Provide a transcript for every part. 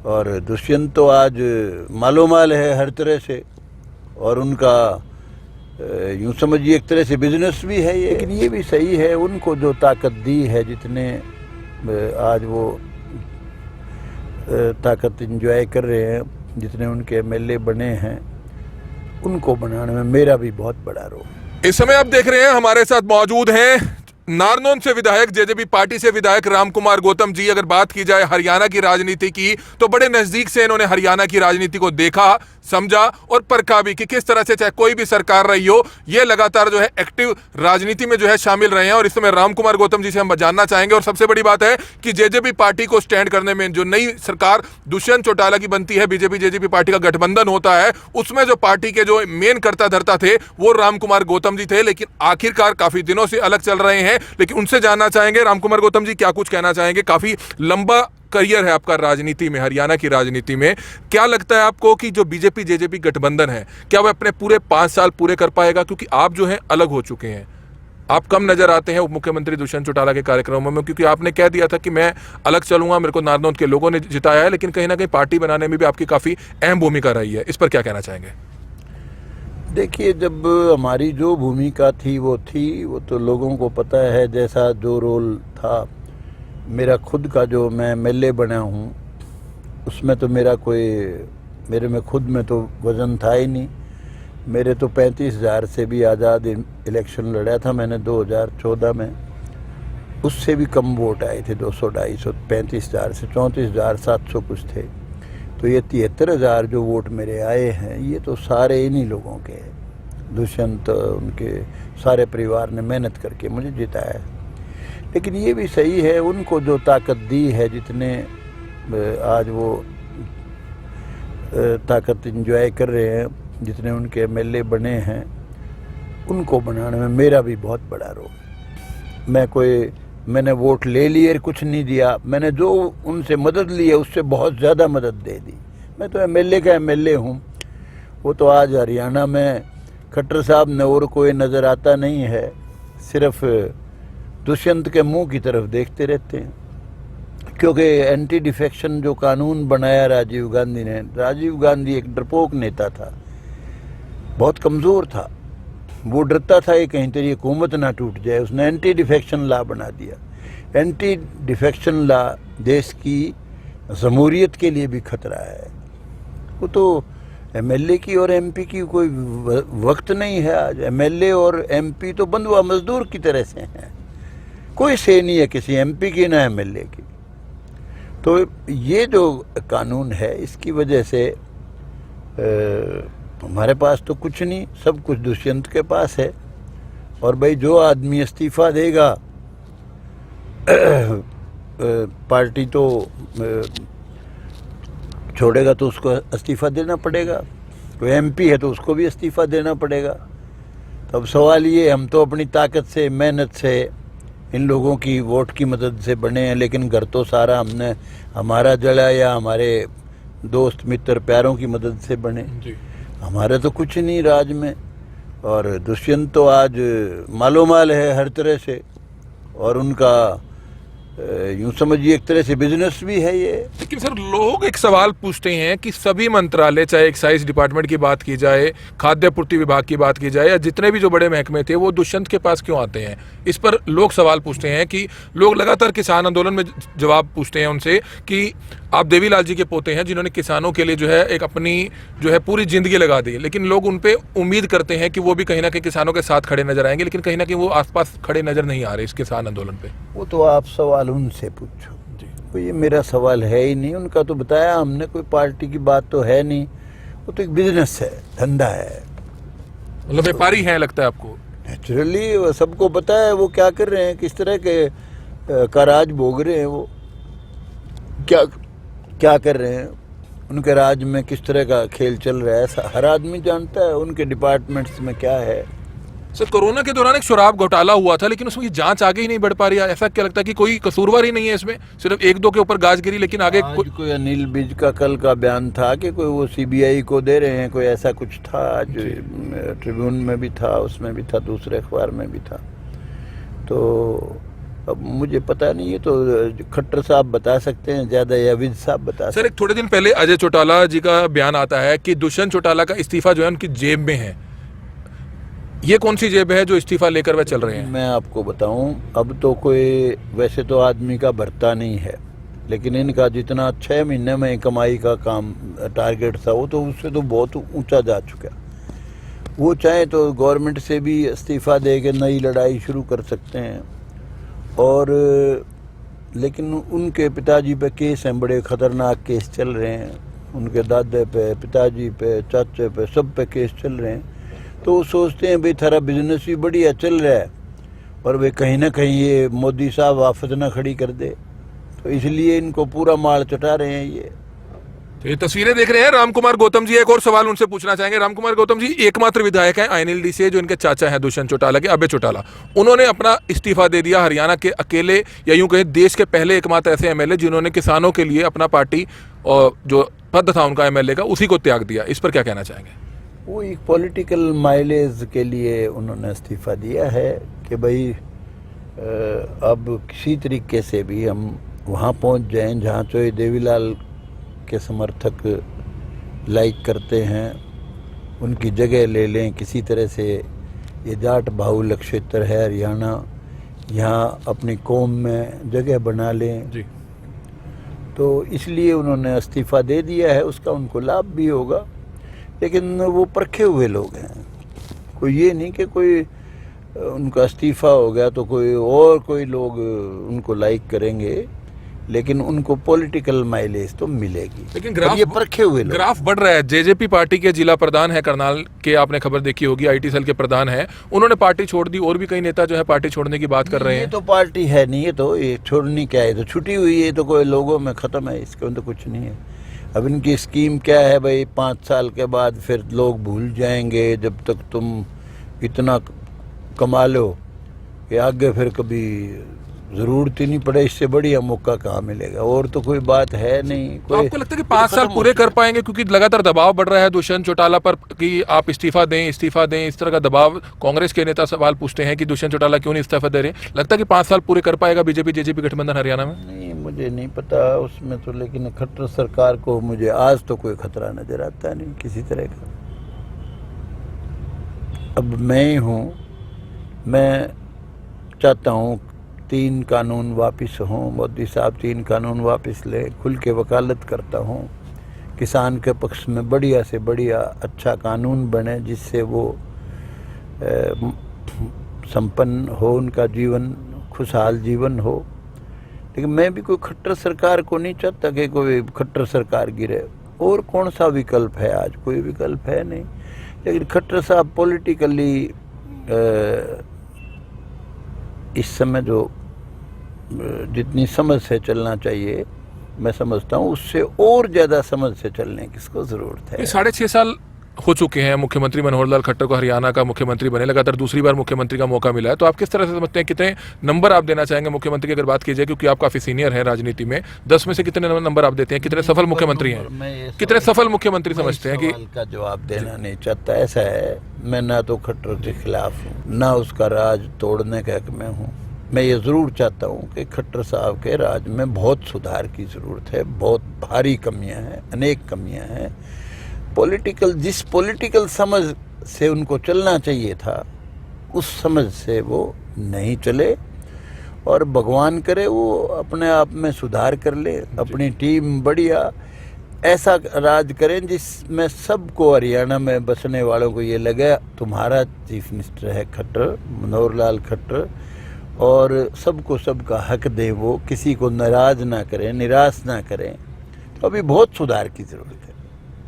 और दुष्यंत तो आज मालोमाल है हर तरह से, और उनका यूँ समझिए एक तरह से बिजनेस भी है ये। लेकिन ये भी सही है, उनको जो ताकत दी है, जितने आज वो ताकत एंजॉय कर रहे हैं, जितने उनके एमएलए बने हैं, उनको बनाने में मेरा भी बहुत बड़ा रोल। इस समय आप देख रहे हैं हमारे साथ मौजूद हैं नारनौल से विधायक, जेजेपी पार्टी से विधायक रामकुमार गौतम जी। अगर बात की जाए हरियाणा की राजनीति की, तो बड़े नजदीक से इन्होंने हरियाणा की राजनीति को देखा, समझा और परखा भी कि किस तरह से चाहे कोई भी सरकार रही हो, ये लगातार जो है एक्टिव राजनीति में जो है शामिल रहे हैं। और इस समय रामकुमार गौतम जी से हम जानना चाहेंगे। और सबसे बड़ी बात है कि जेजेपी पार्टी को स्टैंड करने में जो नई सरकार दुष्यंत चौटाला की बनती है, बीजेपी जेजेपी पार्टी का गठबंधन होता है, उसमें जो पार्टी के जो मेन कर्ता धर्ता थे वो रामकुमार गौतम जी थे। लेकिन आखिरकार काफी दिनों से अलग चल रहे हैं। लेकिन उनसे जानना चाहेंगे, रामकुमार गौतम जी क्या कुछ कहना चाहेंगे? काफी लंबा करियर है आपका राजनीति में, हरियाणा की राजनीति में। क्या लगता है आपको कि जो बीजेपी जेजेपी गठबंधन है, क्या वह अपने पूरे 5 साल पूरे कर पाएगा? क्योंकि आप जो है अलग हो चुके हैं, आप कम नजर आते हैं उप मुख्यमंत्री दुष्यंत चौटाला के कार्यक्रमों में, क्योंकि आपने कह दिया था कि मैं अलग चलूंगा, मेरे को नारनौल के लोगों ने जिताया है। लेकिन कहीं ना कहीं पार्टी बनाने में भी आपकी काफी अहम भूमिका रही है। इस पर क्या कहना चाहेंगे? देखिए, जब हमारी जो भूमिका थी वो तो लोगों को पता है। जैसा जो रोल था मेरा खुद का, जो मैं एमएलए बना हूँ, उसमें तो मेरे में खुद में तो वज़न था ही नहीं। मेरे तो 35,000 से भी आज़ाद इलेक्शन लड़ा था मैंने 2014 में, उससे भी कम वोट आए थे, 200-250। 35,000 से 34,700 कुछ थे। तो ये 73,000 जो वोट मेरे आए हैं, ये तो सारे इन्हीं लोगों के हैं। दुष्यंत, उनके सारे परिवार ने मेहनत करके मुझे जिताया। लेकिन ये भी सही है, उनको जो ताकत दी है, जितने आज वो ताकत एंजॉय कर रहे हैं, जितने उनके एमएलए बने हैं, उनको बनाने में मेरा भी बहुत बड़ा रोल। मैंने वोट ले लिए, कुछ नहीं दिया। मैंने जो उनसे मदद ली है उससे बहुत ज़्यादा मदद दे दी। मैं तो एमएलए का एमएलए हूँ। वो तो आज हरियाणा में खट्टर साहब ने और कोई नज़र आता नहीं है, सिर्फ दुष्यंत के मुंह की तरफ देखते रहते हैं। क्योंकि एंटी डिफेक्शन जो कानून बनाया राजीव गांधी ने, राजीव गांधी एक डरपोक नेता था, बहुत कमज़ोर था। वो डरता था कि कहीं तेरी हुकूमत ना टूट जाए। उसने एंटी डिफेक्शन लॉ बना दिया। एंटी डिफेक्शन लॉ देश की जमहूरियत के लिए भी खतरा है। वो तो एमएलए की और एमपी की कोई वक्त नहीं है। आज एमएलए और एमपी तो बंधुआ मजदूर की तरह से हैं। कोई से नहीं है किसी एमपी की ना एमएलए की। तो ये जो कानून है, इसकी वजह से हमारे पास तो कुछ नहीं, सब कुछ दुष्यंत के पास है। और भाई, जो आदमी इस्तीफ़ा देगा, पार्टी तो छोड़ेगा तो उसको इस्तीफ़ा देना पड़ेगा। कोई एमपी है तो उसको भी इस्तीफ़ा देना पड़ेगा। तो अब सवाल ये, हम तो अपनी ताकत से, मेहनत से, इन लोगों की वोट की मदद से बने हैं। लेकिन घर तो सारा हमने हमारा जड़ा या हमारे दोस्त मित्र प्यारों की मदद से बने। हमारे तो कुछ नहीं राज में। और दुष्यंत तो आज मालोमाल है हर तरह से, और उनका यूँ समझिए एक तरह से बिजनेस भी है ये। लेकिन सर, लोग एक सवाल पूछते हैं कि सभी मंत्रालय, चाहे एक्साइज डिपार्टमेंट की बात की जाए, खाद्य आपूर्ति विभाग की बात की जाए, या जितने भी जो बड़े महकमे थे, वो दुष्यंत के पास क्यों आते हैं? इस पर लोग सवाल पूछते हैं कि लोग लगातार किसान आंदोलन में जवाब पूछते हैं उनसे कि आप देवीलाल जी के पोते हैं, जिन्होंने किसानों के लिए जो है एक अपनी जो है पूरी जिंदगी लगा दी। लेकिन लोग उन पर उम्मीद करते हैं कि वो भी कहीं ना कहीं किसानों के साथ खड़े नजर आएंगे, लेकिन कहीं ना कहीं वो आसपास खड़े नजर नहीं आ रहे इस किसान आंदोलन पे। वो तो आप सवाल उनसे पूछो जी, कोई ये मेरा सवाल है ही नहीं। उनका तो बताया हमने, कोई पार्टी की बात तो है नहीं। वो तो एक बिजनेस है, धंधा है। मतलब व्यापारी हैं लगता है आपको? नेचुरली सबको पता है वो क्या कर रहे हैं, किस तरह के का राज भोग रहे हैं, वो क्या कर रहे हैं, उनके राज में किस तरह का खेल चल रहा है, हर आदमी जानता है। उनके डिपार्टमेंट्स में क्या है। सर, कोरोना के दौरान एक शराब घोटाला हुआ था, लेकिन उसमें जांच आगे ही नहीं बढ़ पा रही है। ऐसा क्या लगता है कि कोई कसूरवार ही नहीं है इसमें? सिर्फ 1-2 के ऊपर गाज गिरी, लेकिन आगे कोई अनिल विज का कल का बयान था कि कोई वो सीबीआई को दे रहे हैं, कोई ऐसा कुछ था। आज ट्रिब्यून में भी था, उसमें भी था, दूसरे अखबार में भी था। तो अब मुझे पता नहीं है, तो खट्टर साहब बता सकते हैं ज़्यादा, या विद साहब बता सर, एक थोड़े दिन पहले अजय चौटाला जी का बयान आता है कि दुष्यंत चौटाला का इस्तीफा जो है उनकी जेब में है। ये कौन सी जेब है जो इस्तीफा लेकर वह चल रहे हैं? मैं आपको बताऊं, अब तो कोई वैसे तो आदमी का भरता नहीं है, लेकिन इनका जितना 6 महीने में कमाई का काम टारगेट था, वो तो उससे तो बहुत ऊंचा जा चुका। वो चाहे तो गवर्नमेंट से भी इस्तीफा दे के नई लड़ाई शुरू कर सकते हैं। और लेकिन उनके पिताजी पे केस हैं, बड़े ख़तरनाक केस चल रहे हैं, उनके दादे पे, पिताजी पे, चाचे पे, सब पे केस चल रहे हैं। तो वो सोचते हैं भाई थारा बिजनेस भी बढ़िया चल रहा है और वे कहीं ना कहीं ये मोदी साहब आफत ना खड़ी कर दे, तो इसलिए इनको पूरा माल चटा रहे हैं ये। तो ये तस्वीरें देख रहे हैं रामकुमार गौतम जी। एक और सवाल उनसे पूछना चाहेंगे। रामकुमार गौतम जी एकमात्र विधायक हैं आईएनएलडी से जो इनके चाचा हैं दुष्यंत चौटाला के, अभय चौटाला। उन्होंने अपना इस्तीफा दे दिया। हरियाणा के अकेले या यूं कहें देश के पहले एकमात्र ऐसे एमएलए जिन्होंने किसानों के लिए अपना पार्टी और जो पद था उनका एमएलए का, उसी को त्याग दिया। इस पर क्या कहना चाहेंगे? वो एक पॉलिटिकल माइलेज के लिए उन्होंने इस्तीफा दिया है कि भाई अब किसी तरीके से भी हम वहाँ पहुँच जाएं जहाँ चोई देवीलाल के समर्थक लाइक करते हैं, उनकी जगह ले लें किसी तरह से। ये जाट बाहुल क्षेत्र है हरियाणा, यहाँ अपनी कौम में जगह बना लें जी। तो इसलिए उन्होंने इस्तीफा दे दिया है। उसका उनको लाभ भी होगा, लेकिन वो परखे हुए लोग हैं। कोई ये नहीं कि कोई उनका इस्तीफा हो गया तो कोई लोग उनको लाइक करेंगे, लेकिन उनको पॉलिटिकल माइलेज तो मिलेगी। लेकिन ग्राफ, ये परखे हुए लोग। ग्राफ बढ़ रहा है। जेजेपी पार्टी के जिला प्रधान है करनाल के, आपने खबर देखी होगी, आईटी सेल के प्रधान है, उन्होंने पार्टी छोड़ दी। और भी कई नेता जो है पार्टी छोड़ने की बात कर रहे हैं। ये तो पार्टी है नहीं, ये छोड़नी क्या है, तो छुट्टी हुई है, तो कोई लोगों में ख़त्म है, इसके तो कुछ नहीं है। अब इनकी स्कीम क्या है भाई, 5 साल के बाद फिर लोग भूल जाएंगे जब तक तुम इतना कमा लो कि आगे फिर कभी ज़रूरत ही नहीं पड़े, इससे बढ़िया मौका कहाँ मिलेगा। और तो कोई बात है नहीं। तो आपको लगता है कि 5 साल पूरे कर पाएंगे? क्योंकि लगातार दबाव बढ़ रहा है दुष्यंत चौटाला पर कि आप इस्तीफा दें, इस तरह का दबाव। कांग्रेस के नेता सवाल पूछते हैं कि दुष्यंत चौटाला क्यों नहीं इस्तीफा दे रहे। लगता है कि 5 साल पूरे कर पाएगा बीजेपी जेजेपी गठबंधन हरियाणा में? नहीं, मुझे नहीं पता उसमें तो, लेकिन खट्टर सरकार को मुझे आज तो कोई खतरा नजर आता नहीं किसी तरह का। अब मैं ही हूँ, मैं चाहता हूँ 3 कानून वापस हों, मोदी साहब 3 कानून वापस लें। खुल के वकालत करता हूँ, किसान के पक्ष में बढ़िया से बढ़िया अच्छा कानून बने जिससे वो संपन्न हो, उनका जीवन खुशहाल जीवन हो। लेकिन मैं भी कोई खट्टर सरकार को नहीं चाहता कि कोई खट्टर सरकार गिरे। और कौन सा विकल्प है? आज कोई विकल्प है नहीं। लेकिन खट्टर साहब पॉलिटिकली इस समय जो जितनी समझ से चलना चाहिए, मैं समझता हूँ उससे और ज़्यादा समझ से चलने की इसको ज़रूरत है। 6.5 साल हो चुके हैं मुख्यमंत्री मनोहर लाल खट्टर को हरियाणा का मुख्यमंत्री बने, लगातार दूसरी बार मुख्यमंत्री का मौका मिला है। तो आप किस तरह से समझते हैं, कितने नंबर आप देना चाहेंगे मुख्यमंत्री की अगर बात की जाए, क्योंकि आप काफी सीनियर हैं राजनीति में, 10 में से कितने नंबर आप देते हैं? कितने सफल मुख्यमंत्री हैं, कितने सफल मुख्यमंत्री समझते हैं? कि का जवाब देना नहीं चाहता। ऐसा है, मैं ना तो खट्टर के खिलाफ हूँ, ना उसका राज तोड़ने के हक में हूँ। मैं ये ज़रूर चाहता हूँ कि खट्टर साहब के राज में बहुत सुधार की ज़रूरत है। बहुत भारी कमियाँ हैं, अनेक कमियाँ हैं। जिस पॉलिटिकल समझ से उनको चलना चाहिए था, उस समझ से वो नहीं चले। और भगवान करे वो अपने आप में सुधार कर ले, अपनी टीम बढ़िया ऐसा राज करें जिसमें सबको, हरियाणा में बसने वालों को ये लगे तुम्हारा चीफ मिनिस्टर है खट्टर, मनोहर लाल खट्टर, और सबको सबका हक दें, वो किसी को नाराज ना करें, निराश ना करें। तो अभी बहुत सुधार की ज़रूरत है।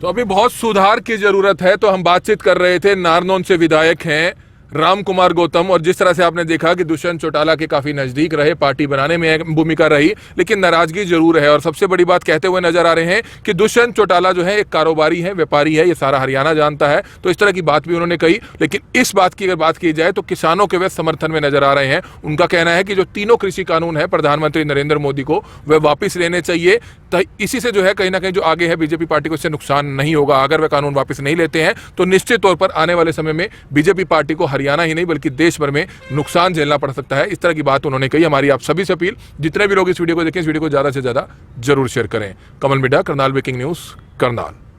तो अभी बहुत सुधार की जरूरत है। तो हम बातचीत कर रहे थे, नारनौल से विधायक हैं रामकुमार गौतम, और जिस तरह से आपने देखा कि दुष्यंत चौटाला के काफी नजदीक रहे, पार्टी बनाने में एक भूमिका रही, लेकिन नाराजगी जरूर है। और सबसे बड़ी बात कहते हुए नजर आ रहे हैं कि दुष्यंत चौटाला जो है एक कारोबारी है, व्यापारी है, ये सारा हरियाणा जानता है। तो इस तरह की बात भी उन्होंने कही। लेकिन इस बात की अगर बात की जाए तो किसानों के वे समर्थन में नजर आ रहे हैं। उनका कहना है कि जो 3 कृषि कानून है प्रधानमंत्री नरेंद्र मोदी को, वे वापिस लेने चाहिए। इसी से जो है कहीं ना कहीं जो आगे है बीजेपी पार्टी को इससे नुकसान नहीं होगा। अगर वे कानून वापस नहीं लेते हैं तो निश्चित तौर पर आने वाले समय में बीजेपी पार्टी को हरियाणा ही नहीं बल्कि देश भर में नुकसान झेलना पड़ सकता है। इस तरह की बात उन्होंने कही। हमारी आप सभी से अपील, जितने भी लोग इस वीडियो को देखें, इस वीडियो को ज़्यादा से ज़्यादा जरूर शेयर करें। कमल मिड्डा, करनाल ब्रेकिंग न्यूज़, करनाल।